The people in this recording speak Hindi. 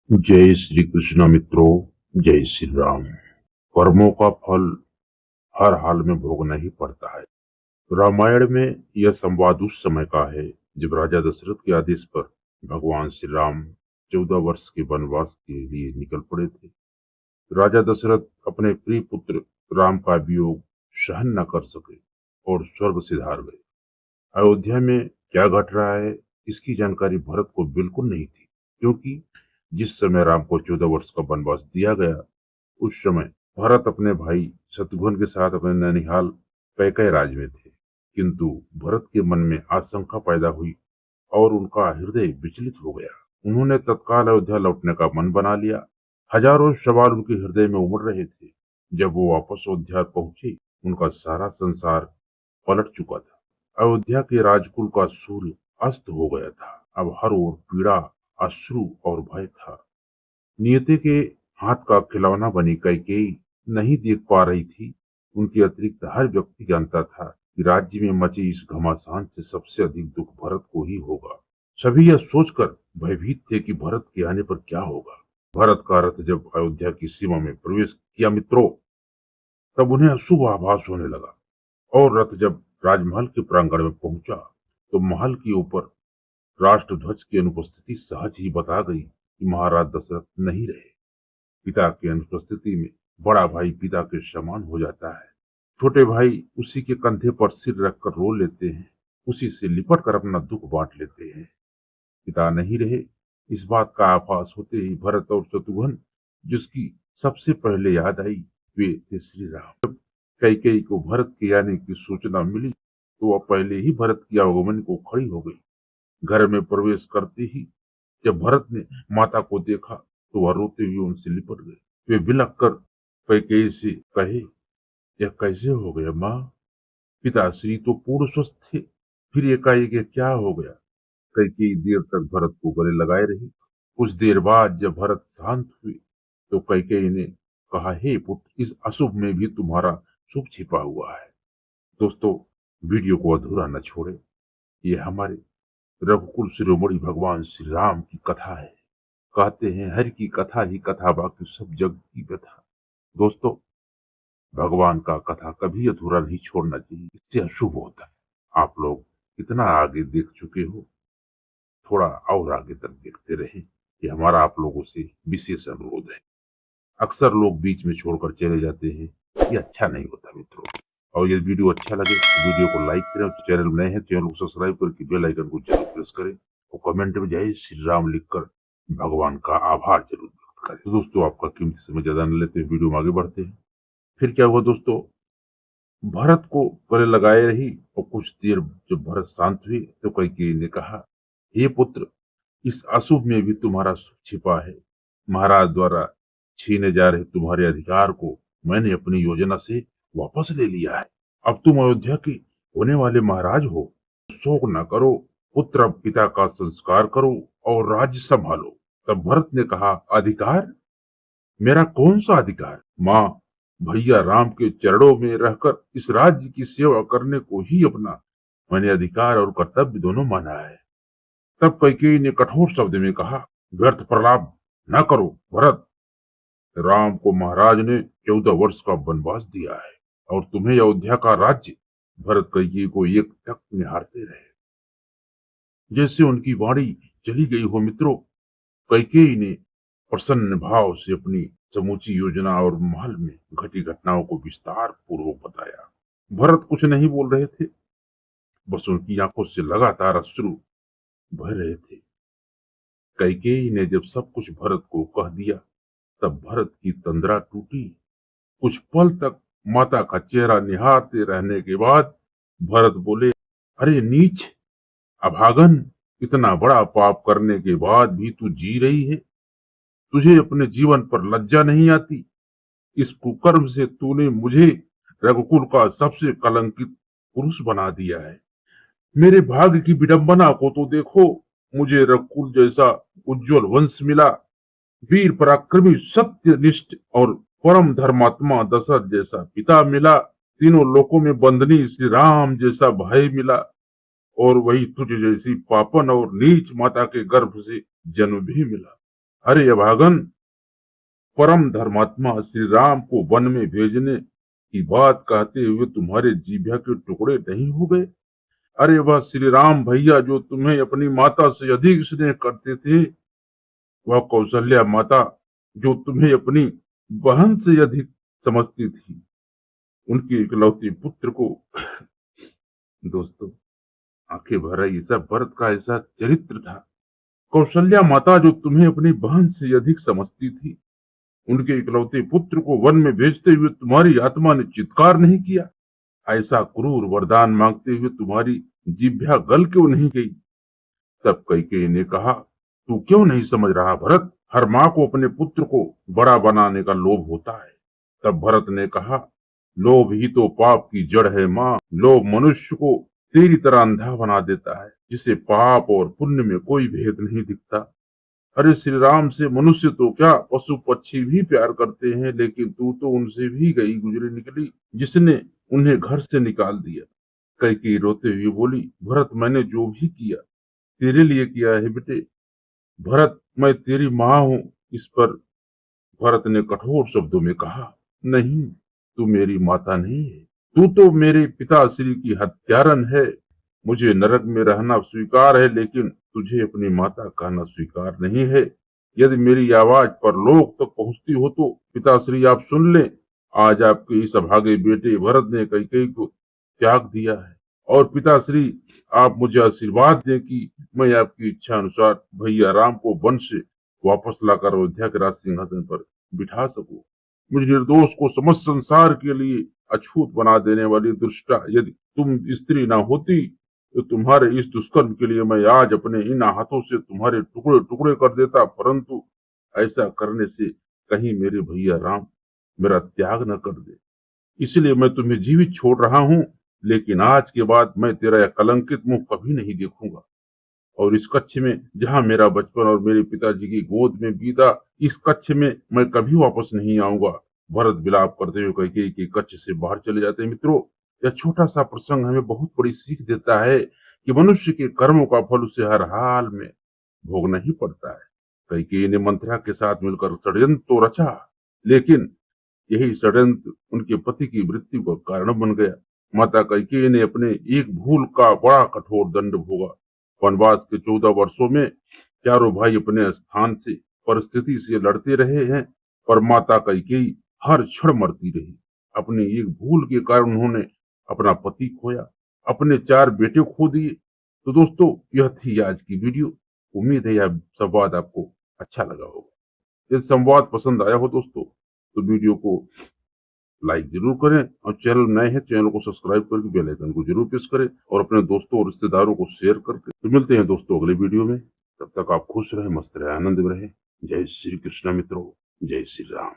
जय श्री कृष्ण मित्रों। जय श्री राम। कर्मों का फल हर हाल में भोगना ही पड़ता है। रामायण में यह संवाद उस समय का है जब राजा दशरथ के आदेश पर भगवान श्री राम 14 वर्ष के वनवास के लिए निकल पड़े थे। राजा दशरथ अपने प्रिय पुत्र राम का वियोग सहन न कर सके और स्वर्ग सिधार गए। अयोध्या में क्या घट रहा है इसकी जानकारी भरत को बिल्कुल नहीं थी, क्योंकि जिस समय राम को 14 वर्ष का वनवास दिया गया उस समय भरत अपने भाई शत्रुघ्न के साथ अपने ननिहाल कैकय राज में थे। किंतु भरत के मन में आशंका पैदा हुई और उनका हृदय विचलित हो गया। उन्होंने तत्काल अयोध्या लौटने का मन बना लिया। हजारों सवाल उनके हृदय में उमड़ रहे थे। जब वो वापस अयोध्या पहुंचे उनका सारा संसार पलट चुका था। अयोध्या के राजकुल का सूर्य अस्त हो गया था। अब हर ओर पीड़ा, अश्रु और भय था। नियति के हाथ का खिलौना बनी कैकेयी नहीं देख पा रही थी। उनके अतिरिक्त हर व्यक्ति जानता था कि राज्य में मचे इस घमासान से सबसे अधिक दुख भरत को ही होगा। सभी यह सोचकर भयभीत थे कि भरत के आने पर क्या होगा। भरत का रथ जब अयोध्या की सीमा में प्रवेश किया मित्रों, तब उन्हें अशुभ आभास होने लगा। और रथ जब राजमहल के प्रांगण में पहुंचा तो महल के ऊपर राष्ट्रध्वज की अनुपस्थिति सहज ही बता गई कि महाराज दशरथ नहीं रहे। पिता की अनुपस्थिति में बड़ा भाई पिता के समान हो जाता है। छोटे भाई उसी के कंधे पर सिर रखकर रो लेते हैं, उसी से लिपट कर अपना दुख बांट लेते हैं। पिता नहीं रहे इस बात का आभास होते ही भरत और शत्रुघ्न, जिसकी सबसे पहले याद आई, वे थे श्री राम। कैकेयी को भरत के आने की सूचना मिली तो वह पहले ही भरत की आगमन को खड़ी हो गई। घर में प्रवेश करते ही जब भरत ने माता को देखा तो वह रोते हुए उनसे लिपट गए। वे बिलख कर कैकेयी से कहे, यह कैसे हो गया माँ? पिताश्री तो पूर्ण स्वस्थ थे, फिर एकाएक यह क्या हो गया? कैकेयी देर तक भरत को गले लगाए रही। कुछ देर बाद जब भरत शांत हुए तो कैकेयी ने कहा, हे पुत्र, इस अशुभ में भी तुम्हारा शुभ छिपा हुआ है। दोस्तों, वीडियो को अधूरा न छोड़े। ये हमारे रघुकुल शिरोमणि भगवान श्री राम की कथा है। कहते हैं हर की कथा ही कथा, बाकी सब जग की व्यथा। दोस्तों, भगवान का कथा कभी अधूरा नहीं छोड़ना चाहिए, इससे अशुभ होता है। आप लोग इतना आगे देख चुके हो, थोड़ा और आगे तक देखते रहें, ये हमारा आप लोगों से विशेष अनुरोध है। अक्सर लोग बीच में छोड़कर चले जाते हैं, ये अच्छा नहीं होता मित्रों। और ये वीडियो अच्छा लगे तो वीडियो को लाइक करें, चैनल में नए हैं चैनल को सब्सक्राइब करके बेल आइकन को जरूर प्रेस करें और कमेंट में जय श्री राम लिखकर भगवान का आभार जरूर व्यक्त करें। तो दोस्तों, आपका कीमती समय ज्यादा न लेते हैं, वीडियो में आगे बढ़ते हैं। फिर क्या हुआ दोस्तों, भरत को गले लगाए रही और कुछ देर जब भरत शांत हुए तो कैकेयी ने कहा, हे पुत्र, इस अशुभ में भी तुम्हारा सुख छिपा है। महाराज द्वारा छीने जा रहे तुम्हारे अधिकार को मैंने अपनी योजना से वापस ले लिया है। अब तुम अयोध्या के होने वाले महाराज हो। शोक न करो पुत्र, अब पिता का संस्कार करो और राज्य संभालो। तब भरत ने कहा, अधिकार? मेरा कौन सा अधिकार? माँ, भैया राम के चरणों में रहकर इस राज्य की सेवा करने को ही अपना मैंने अधिकार और कर्तव्य दोनों माना है। तब कैकेयी ने कठोर शब्द में कहा, व्यर्थ प्रलाप न करो भरत। राम को महाराज ने 14 वर्ष का वनवास दिया है और तुम्हें अयोध्या का राज्य। भरत कैकेयी को एक टक निहारते रहे, जैसे उनकी वाणी चली गई हो मित्रों। कैकेयी ने प्रसन्न भाव से अपनी समूची योजना और महल में घटी घटनाओं को विस्तार पूर्वक बताया। भरत कुछ नहीं बोल रहे थे, बस उनकी आंखों से लगातार अश्रु बह रहे थे। कैकेयी ने जब सब कुछ भरत को कह दिया तब भरत की तंद्रा टूटी। कुछ पल तक माता का चेहरा निहारते रहने के बाद भरत बोले, अरे नीच, अभागन, इतना बड़ा पाप करने के बाद भी तू जी रही है। तुझे अपने जीवन पर लज्जा नहीं आती? इस कुकर्म से तूने मुझे रघुकुल का सबसे कलंकित पुरुष बना दिया है। मेरे भाग्य की विडंबना को तो देखो, मुझे रघुकुल जैसा उज्जवल वंश मिला, वीर पराक्रमी सत्यनिष्ठ और परम धर्मात्मा दशरथ जैसा पिता मिला, तीनों लोकों में बंदनी श्री राम जैसा भाई मिला, और वही तुझ जैसी पापन और नीच माता के गर्भ से जन्म भी मिला। अरे अभागन, परम धर्मात्मा श्री राम को वन में भेजने की बात कहते हुए तुम्हारे जीभा के टुकड़े नहीं हो गए? अरे वह श्री राम भैया जो तुम्हें अपनी माता से अधिक स्नेह करते थे, वह कौशल्या माता जो तुम्हें अपनी बहन से अधिक समझती थी, उनके इकलौते पुत्र को दोस्तों, आंखें भर आई। ऐसा भरत का ऐसा चरित्र था। कौशल्या माता जो तुम्हें अपनी बहन से अधिक समझती थी, उनके इकलौते पुत्र को वन में भेजते हुए तुम्हारी आत्मा ने चित्कार नहीं किया? ऐसा क्रूर वरदान मांगते हुए तुम्हारी जिह्वा गल क्यों नहीं गई? तब कैकेयी ने कहा, तू क्यों नहीं समझ रहा भरत? हर माँ को अपने पुत्र को बड़ा बनाने का लोभ होता है। तब भरत ने कहा, लोभ ही तो पाप की जड़ है माँ। लोभ मनुष्य को तेरी तरह अंधा बना देता है, जिसे पाप और पुण्य में कोई भेद नहीं दिखता। अरे श्री राम से मनुष्य तो क्या, पशु पक्षी भी प्यार करते हैं, लेकिन तू तो उनसे भी गई गुजरी निकली, जिसने उन्हें घर से निकाल दिया। कैकेयी रोते हुए बोली, भरत मैंने जो भी किया तेरे लिए किया है बेटे। भरत मैं तेरी माँ हूँ। इस पर भरत ने कठोर शब्दों में कहा, नहीं, तू मेरी माता नहीं है, तू तो मेरे पिताश्री की हत्यारन है। मुझे नरक में रहना स्वीकार है, लेकिन तुझे अपनी माता कहना स्वीकार नहीं है। यदि मेरी आवाज परलोक तक पहुंचती हो तो पिताश्री आप सुन लें, आज आपके इस अभागे बेटे भरत ने कैकेयी को त्याग दिया है, और पिताश्री आप मुझे आशीर्वाद दें कि मैं आपकी इच्छा अनुसार भैया राम को वन से वापस लाकर अयोध्या के राज सिंहासन पर बिठा सकूं। मुझ निर्दोष को समस्त संसार के लिए अछूत बना देने वाली दुष्टा, यदि तुम स्त्री ना होती तो तुम्हारे इस दुष्कर्म के लिए मैं आज अपने इन हाथों से तुम्हारे टुकड़े टुकड़े कर देता, परंतु ऐसा करने से कहीं मेरे भैया राम मेरा त्याग न कर दे, इसलिए मैं तुम्हें जीवित छोड़ रहा हूँ। लेकिन आज के बाद मैं तेरा यह कलंकित मुंह कभी नहीं देखूंगा, और इस कच्छ में जहां मेरा बचपन और मेरे पिताजी की गोद में बीता, इस कच्छ में मैं कभी वापस नहीं आऊंगा। भरत विलाप करते हुए कैकेयी के कच्छ से बाहर चले जाते हैं। मित्रों, यह छोटा सा प्रसंग हमें बहुत बड़ी सीख देता है कि मनुष्य के कर्मों का फल उसे हर हाल में भोगना ही पड़ता है। कैकेयी ने मंथरा के साथ मिलकर षड्यंत्र तो रचा, लेकिन यही षड्यंत्र उनके पति की मृत्यु का कारण बन गया। माता कैकेयी ने अपने एक भूल का बड़ा कठोर दंड भोगा। वनवास के 14 वर्षों में चारों भाई अपने स्थान से परिस्थिति से लड़ते रहे हैं, पर माता कैकेयी हर क्षण मरती रही। अपनी एक भूल के कारण उन्होंने अपना पति खोया, अपने 4 बेटे खो दिए। तो दोस्तों, यह थी आज की वीडियो। उम्मीद है यह संवाद आपको अच्छा लगा होगा। यदि संवाद पसंद आया हो दोस्तों, तो वीडियो को लाइक जरूर करें, और चैनल नए हैं चैनल को सब्सक्राइब करके बेल आइकन को जरूर प्रेस करें, और अपने दोस्तों और रिश्तेदारों को शेयर करके। तो मिलते हैं दोस्तों अगले वीडियो में। तब तक आप खुश रहें, मस्त रहें, आनंद में रहें। जय श्री कृष्ण मित्रों, जय श्री राम।